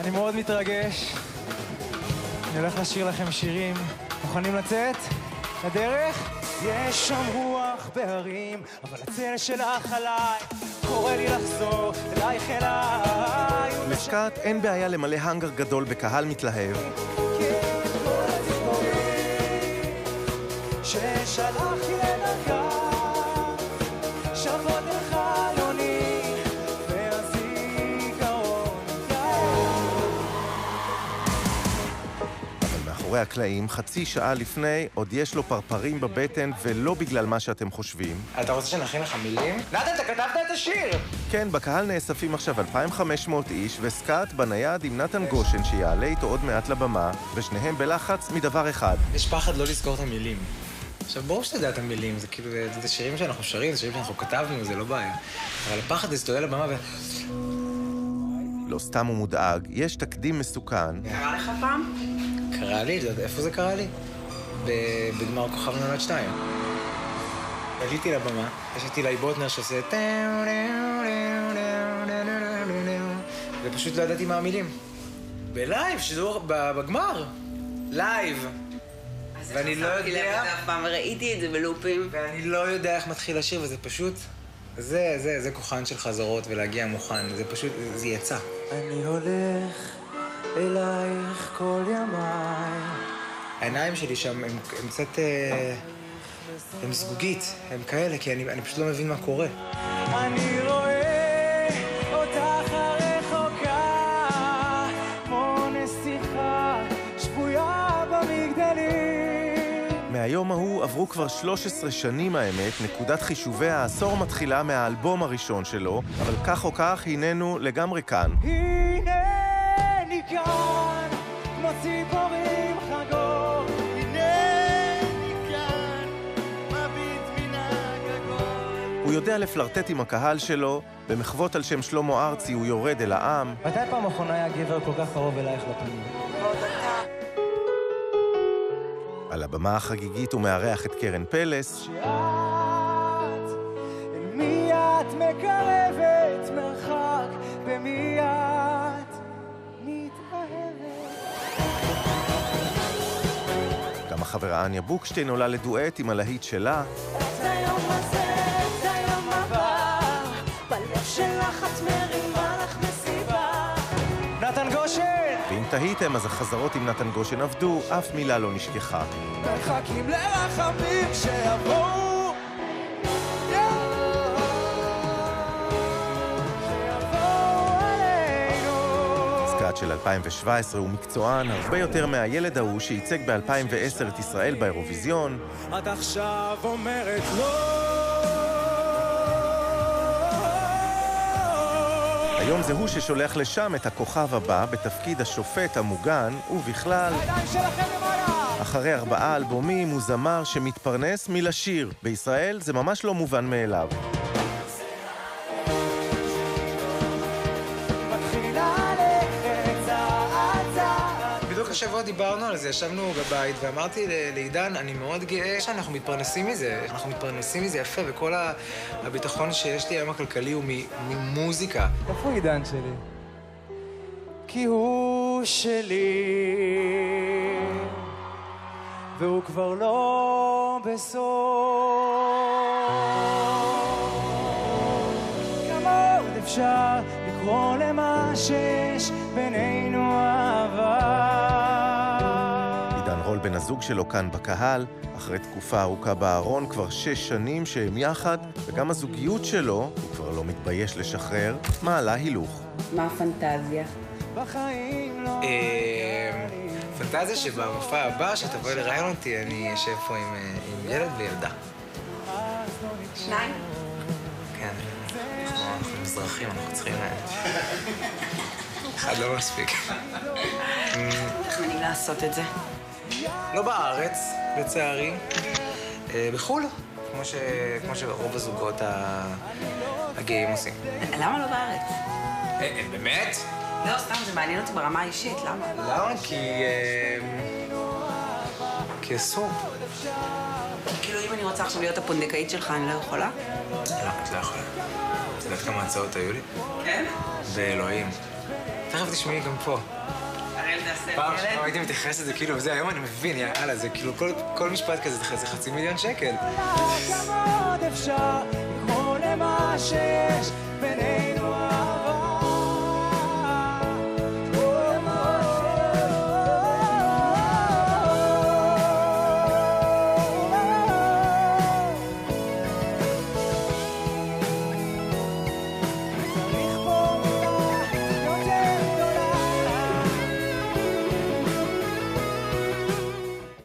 אני מאוד מתרגש. אני הולך לשיר לכם שירים. מוכנים לצאת? לדרך? יש שם רוח בהרים, אבל הצל שלך עליי קורא לי לחזור אלייך אליי. לסקאט אין בעיה למלא האנגר גדול בקהל מתלהב. ששלחתי לדרכה שבות אל חלוני והזיכרון אבל מאחורי הקלעים, חצי שעה לפני, עוד יש לו פרפרים בבטן ולא בגלל מה שאתם חושבים. אתה רוצה שנכין לך מילים? נתן, אתה כתבת את השיר! כן, בקהל נאספים עכשיו 2,500 איש, וסקאט בנייד עם נתן גושן שיעלה איתו עוד מעט לבמה, ושניהם בלחץ מדבר אחד. יש פחד לא לזכור את המילים. עכשיו, ברור שאתה יודע את המילים, זה כאילו, זה שירים שאנחנו שרים, זה שירים שאנחנו כתבנו, זה לא בעיה. אבל הפחד זה שתעלה לבמה ו... לא סתם הוא מודאג, יש תקדים מסוכן. קרה לך פעם? קרה לי? איפה זה קרה לי? בגמר כוכב נולד 2. עליתי לבמה, יש את אילי בוטנר שעושה... ופשוט לא ידעתי מה המילים. בלייב, שידור, בגמר. לייב. ואני לא יודע... אף פעם ראיתי את זה בלופים. ואני לא יודע איך מתחיל לשיר, וזה פשוט... זה כוחן של חזרות ולהגיע מוכן. זה פשוט... זה יצא. אני הולך אלייך כל ימיי. העיניים שלי שם הם קצת... הם סגוגית, הם כאלה, כי אני פשוט לא מבין מה קורה. אני רואה אותך הרחוקה, כמו נסיכה שבויה במגדלים. מהיום ההוא עברו כבר 13 שנים האמת, נקודת חישובי העשור מתחילה מהאלבום הראשון שלו, אבל כך או כך, הננו לגמרי כאן. הנני כאן, כמו ציפורים חגור, הנני כאן, מביט מן הגגות. הוא יודע לפלרטט עם הקהל שלו, במחוות על שם שלמה ארצי הוא יורד אל העם. מתי פעם אחרונה היה גבר כל כך קרוב אלייך לפנים? על הבמה החגיגית הוא מארח את קרן פלס. שאת, אל מי את מקרבת מרחק, במי את מתאהבת. גם החברה אניה בוקשטיין עולה לדואט עם הלהיט שלה. את היום הזה, את היום הבא, בלב שלך את מרימה לך מסיבה. נתן גושן! ואם תהיתם, אז החזרות עם נתן גושן עבדו, אף מילה לא נשכחה. מחכים לרחמים שיבואו, סקאט של 2017 הוא מקצוען הרבה יותר מהילד ההוא שייצג ב-2010 את ישראל באירוויזיון. את עכשיו אומרת לא. היום זה הוא ששולח לשם את הכוכב הבא בתפקיד השופט המוגן, ובכלל, אחרי 4 אלבומים הוא זמר שמתפרנס מלשיר. בישראל זה ממש לא מובן מאליו. בדיוק השבוע דיברנו על זה, ישבנו בבית ואמרתי לעידן, אני מאוד גאה שאנחנו מתפרנסים מזה. אנחנו מתפרנסים מזה יפה, וכל הביטחון שיש לי היום הכלכלי הוא ממוזיקה. איפה עידן שלי? כי הוא שלי, והוא כבר לא בסוף. כמה עוד אפשר לקרוא למה שיש בינינו אהבה. עידן רול בן הזוג שלו כאן בקהל, אחרי תקופה ארוכה בארון, כבר 6 שנים שהם יחד, וגם הזוגיות שלו, הוא כבר לא מתבייש לשחרר, מעלה הילוך. מה הפנטזיה? בחיים לא... פנטזיה שבמופע הבא, שתבואי לראיין אותי, אני אשב פה עם ילד וילדה. 2? כן, אנחנו מזרחים, אנחנו צריכים... אחד לא מספיק. איך אני לעשות את זה? לא בארץ, לצערי. בחו"ל, כמו שרוב הזוגות הגאים עושים. למה לא בארץ? באמת? לא, סתם, זה מעניין אותי ברמה האישית, למה? למה? כי אסור. כאילו, אם אני רוצה עכשיו להיות הפונדקאית שלך, אני לא יכולה? לא, את לא יכולה. את יודעת כמה הצעות היו לי? כן? באלוהים. תכף תשמעי גם פה. הראל תעשה פעם ילד. הייתי מתייחס לזה כאילו, זה היום אני מבין, יאללה, זה כאילו כל משפט כזה זה $500,000. כמה עוד אפשר לקרוא למה שיש בינינו אהבה